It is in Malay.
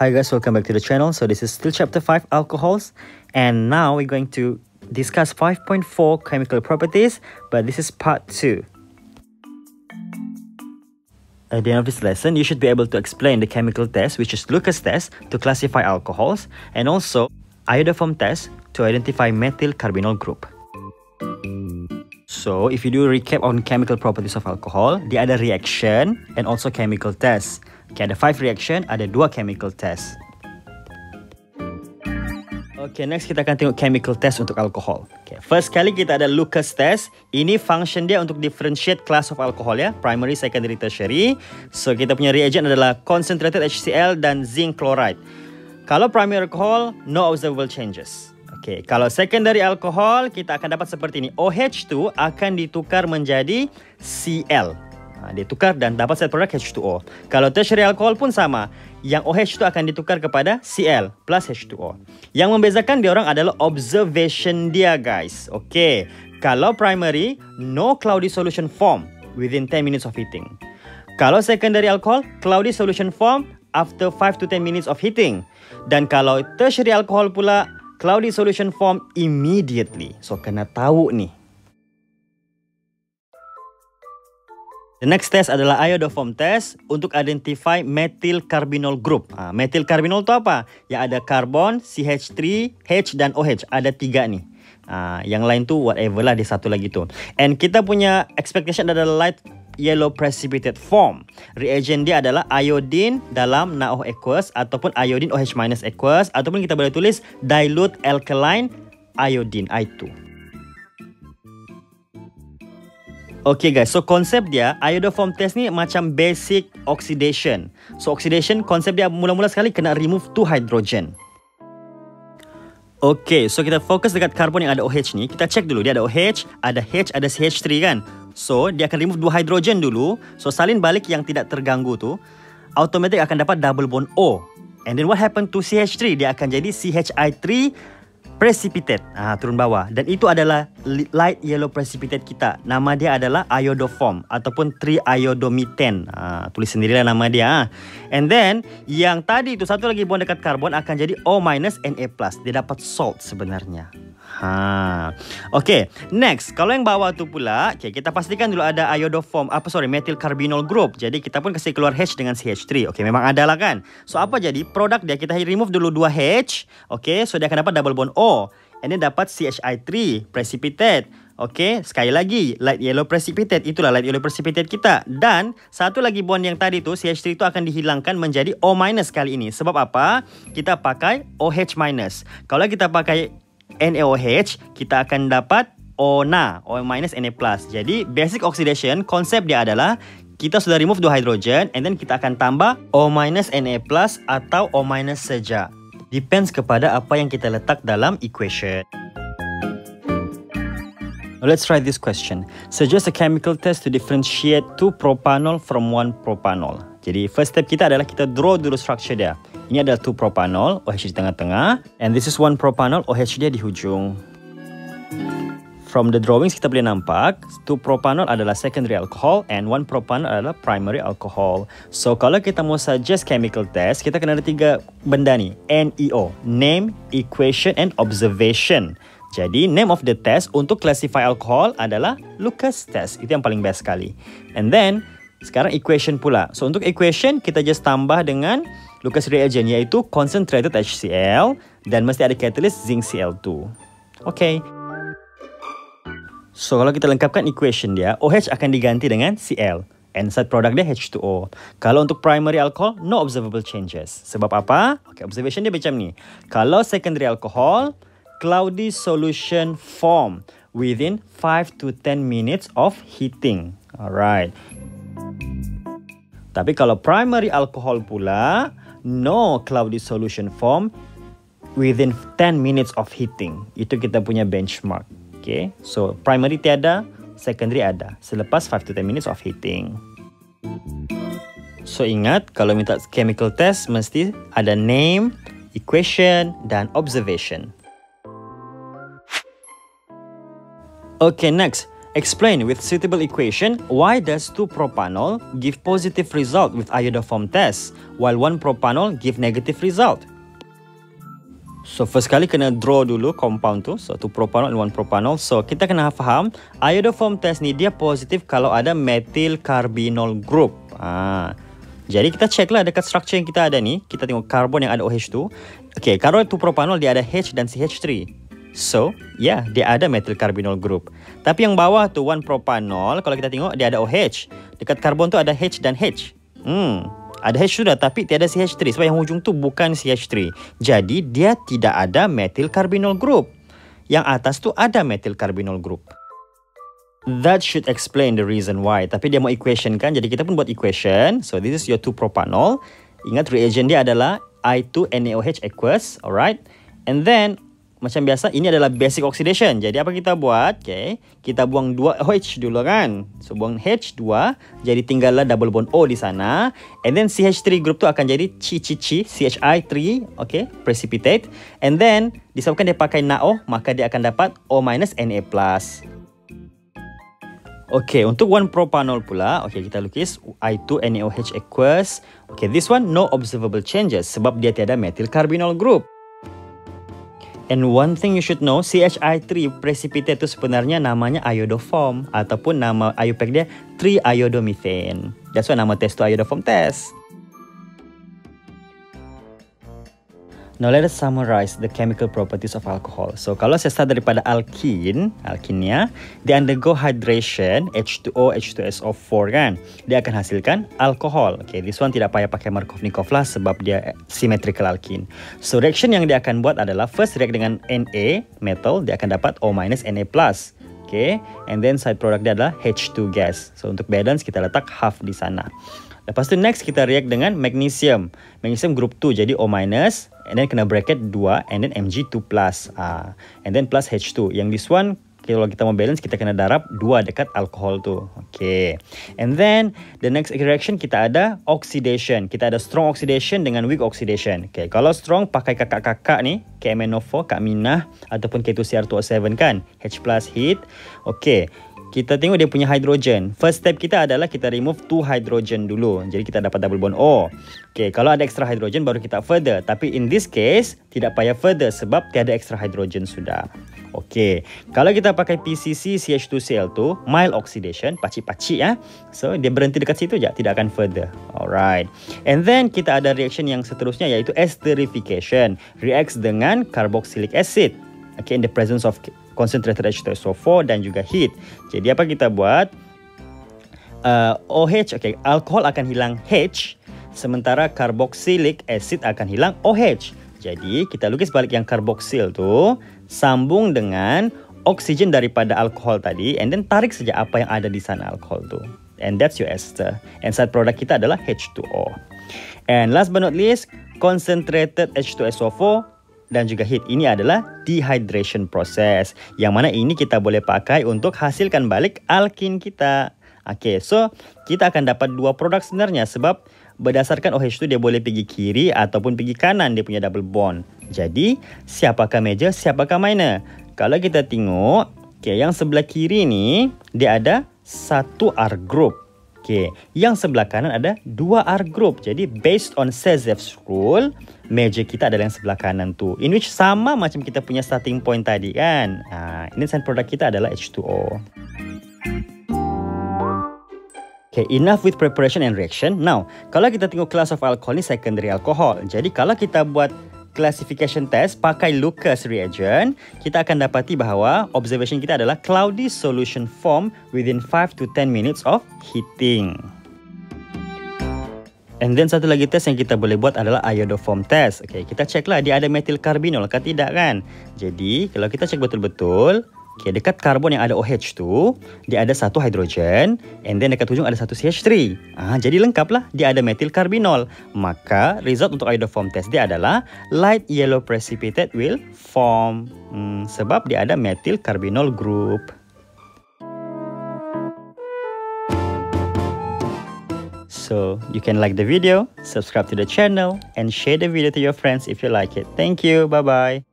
Hi guys, welcome back to the channel. So this is still chapter 5 alcohols, and now we're going to discuss 5.4 chemical properties, but this is part 2. At the end of this lesson, you should be able to explain the chemical test, which is Lucas test, to classify alcohols, and also iodoform test to identify methyl carbonyl group. So if you do a recap on chemical properties of alcohol, dia ada reaction and also chemical test. Okay, ada 5 reaction, ada 2 chemical test. Okay, next kita akan tengok chemical test untuk alkohol. Okay, first kali kita ada Lucas test. Ini function dia untuk differentiate class of alcohol ya, primary, secondary, tertiary. So kita punya reagent adalah concentrated HCl dan zinc chloride. Kalau primary alcohol, no observable changes. Okay, kalau secondary alcohol, kita akan dapat seperti ini. OH2 akan ditukar menjadi Cl. Dia tukar dan dapat side product H2O. Kalau tertiary alcohol pun sama. Yang OH itu akan ditukar kepada Cl plus H2O. Yang membezakan dia orang adalah observation dia, guys. Okay. Kalau primary, no cloudy solution form within 10 minutes of heating. Kalau secondary alcohol, cloudy solution form after 5 to 10 minutes of heating. Dan kalau tertiary alcohol pula, cloudy solution form immediately. So, kena tahu nih. The next test adalah iodoform test untuk identify methyl carbonyl group. Methyl carbonyl itu apa? Ya ada carbon, CH3, H dan OH. Ada 3 nih. Yang lain tu whatever lah, dia satu lagi tu. And kita punya expectation adalah light yellow precipitate form. Reagent dia adalah iodine dalam NaOH aqueous ataupun iodine OH- aqueous, ataupun kita boleh tulis dilute alkaline iodine I2. Okay guys, so konsep dia iodoform test ni macam basic oxidation. So oxidation konsep dia mula-mula sekali kena remove 2 hydrogen. Okay, so kita fokus dekat karbon yang ada OH ni. Kita check dulu dia ada OH, ada H, ada CH3 kan. So dia akan remove 2 hydrogen dulu. So salin balik yang tidak terganggu tu, automatic akan dapat double bond O. And then what happen to CH3? Dia akan jadi CHI3 precipitate, turun bawah. Dan itu adalah light yellow precipitate kita. Nama dia adalah iodoform ataupun triiodomethane. Tulis sendirilah nama dia. And then yang tadi itu satu lagi bond dekat karbon akan jadi O- Na+. Dia dapat salt sebenarnya. Okay, next kalau yang bawah tu pula, okay, kita pastikan dulu ada iodoform, methyl carbonyl group. Jadi kita pun kasih keluar H dengan CH3. Okay, memang ada lah kan. So apa jadi produk dia? Kita remove dulu 2 H. Okay, so dia akan dapat double bond O. And then dapat CHI3 precipitate. Okay, sekali lagi light yellow precipitate. Itulah light yellow precipitate kita. Dan satu lagi bond yang tadi tu, CH3 itu akan dihilangkan menjadi O- kali ini. Sebab apa? Kita pakai OH-. Kalau kita pakai NaOH, kita akan dapat O-Na, O- Na+. Jadi basic oxidation, konsep dia adalah kita sudah remove 2 hydrogen, and then kita akan tambah O-, Na+, atau O- saja. Depends kepada apa yang kita letak dalam equation. Now let's try this question. Suggest a chemical test to differentiate 2 propanol from 1 propanol. Jadi first step kita adalah kita draw dulu structure dia. Ini adalah 2 propanol, OH di tengah-tengah, and this is 1 propanol, OH dia di hujung. From the drawings kita boleh nampak 2 propanol adalah secondary alcohol and 1 propanol adalah primary alcohol. So kalau kita mau suggest chemical test, kita kena ada 3 benda ni. NEO, name, equation and observation. Jadi name of the test untuk classify alcohol adalah Lucas test. Itu yang paling best sekali. And then sekarang equation pula. So untuk equation kita just tambah dengan Lucas reagent, iaitu concentrated HCl dan mesti ada catalyst zinc Cl2. Okay. So kalau kita lengkapkan equation dia, OH akan diganti dengan Cl. And side product dia H2O. Kalau untuk primary alcohol, no observable changes. Sebab apa? Okay, observation dia macam ni. Kalau secondary alcohol, cloudy solution form within 5 to 10 minutes of heating. Alright. Tapi kalau primary alcohol pula, no cloudy solution form within 10 minutes of heating. Itu kita punya benchmark. Okay, so primary tiada, secondary ada. Selepas 5 to 10 minutes of heating. So ingat, kalau minta chemical test, mesti ada name, equation dan observation. Okay, next. Explain with suitable equation why does 2-propanol give positive result with iodoform test while 1-propanol give negative result. So first kali kena draw dulu compound tu. So 2-propanol and 1-propanol. So kita kena faham iodoform test ni dia positif kalau ada methyl carbinol group. Jadi kita check lah dekat structure yang kita ada ni. Kita tengok karbon yang ada OH tu. Okay, kalau 2-propanol dia ada H dan CH3. So, yeah, dia ada methyl carbinol group. Tapi yang bawah tu 1-propanol, kalau kita tengok dia ada OH. Dekat karbon tu ada H dan H. Ada H sudah tapi tiada CH3 sebab yang hujung tu bukan CH3. Jadi dia tidak ada methyl carbinol group. Yang atas tu ada methyl carbinol group. That should explain the reason why. Tapi dia mau equation kan, jadi kita pun buat equation. So this is your 2-propanol. Ingat reagent dia adalah I2NaOH aqueous, alright? And then macam biasa, ini adalah basic oxidation. Jadi apa kita buat? Okay, kita buang 2 OH dulu kan. So buang H2, jadi tinggallah double bond O di sana. And then CH3 group tu akan jadi CHI3, okay, precipitate. And then disebabkan dia pakai NaO, maka dia akan dapat O- Na+. Okay, untuk 1-propanol pula, okay, kita lukis I2NaOH aqueous. Okay, this one no observable changes sebab dia tiada methyl carbinol group. And one thing you should know, CHI3 precipitate itu sebenarnya namanya iodoform ataupun nama IUPAC dia triiodomethane. That's why nama test tu iodoform test. Now let us summarize the chemical properties of alcohol. So kalau saya start daripada alkinnya, dia undergo hydration, H2O, H2SO4 kan. Dia akan hasilkan alkohol. Okay, this one tidak payah pakai Markovnikov lah sebab dia symmetrical alkene. So reaction yang dia akan buat adalah first react dengan Na, metal, dia akan dapat O- Na+. Okay, and then side product dia adalah H2 gas. So untuk balance kita letak half di sana. Lepas tu next kita react dengan magnesium. Magnesium group 2 jadi O-, and then kena bracket 2 and then Mg2+. And then plus H2. Yang this one kalau kita mau balance kita kena darab 2 dekat alkohol tu. Okay. And then the next reaction kita ada oxidation. Kita ada strong oxidation dengan weak oxidation. Okay, kalau strong pakai kakak-kakak ni, KMnO4, Kak Minah ataupun K2Cr2O7 kan. H+ heat. Okay. Kita tengok dia punya hydrogen. First step kita adalah kita remove 2 hydrogen dulu. Jadi kita dapat double bond O. Okay, kalau ada extra hydrogen baru kita further. Tapi in this case, tidak payah further sebab tiada extra hydrogen sudah. Okay, kalau kita pakai PCC CH2Cl2, mild oxidation, pacik-pacik ya. So, dia berhenti dekat situ je, tidak akan further. Alright. And then kita ada reaction yang seterusnya iaitu esterification. Reacts dengan carboxylic acid. Okay, in the presence of concentrated H2SO4 dan juga heat. Jadi apa kita buat? OH, okay, alkohol akan hilang H, sementara carboxylic acid akan hilang OH. Jadi kita lukis balik yang carboxyl tu, sambung dengan oksigen daripada alkohol tadi, and then tarik saja apa yang ada di sana alkohol tu. And that's your ester. And side product kita adalah H2O. And last but not least, concentrated H2SO4 dan juga heat. Ini adalah dehydration process. Yang mana ini kita boleh pakai untuk hasilkan balik alkin kita. Okay, so kita akan dapat 2 produk sebenarnya sebab berdasarkan OH tu dia boleh pergi kiri ataupun pergi kanan dia punya double bond. Jadi, siapakah major, siapakah minor? Kalau kita tengok, okay, yang sebelah kiri ni dia ada 1 R group. Okay, yang sebelah kanan ada 2 R group. Jadi based on Sezev's rule, major kita adalah yang sebelah kanan tu. In which sama macam kita punya starting point tadi kan. Ini side product kita adalah H2O. Okay, enough with preparation and reaction. Now, kalau kita tengok class of alcohol ni secondary alcohol. Jadi kalau kita buat classification test pakai Lucas reagent, kita akan dapati bahawa observation kita adalah cloudy solution form within 5 to 10 minutes of heating. And then satu lagi test yang kita boleh buat adalah iodoform test. Okay, kita check lah dia ada methyl carbinol ke tidak kan. Jadi kalau kita check betul-betul, okay, dekat karbon yang ada OH tu, dia ada 1 hidrogen, and then dekat hujung ada 1 CH3. Jadi lengkap lah, dia ada methyl carbinol. Maka result untuk iodoform test dia adalah light yellow precipitate will form. Sebab dia ada methyl carbinol group. So, you can like the video, subscribe to the channel, and share the video to your friends if you like it. Thank you, bye-bye.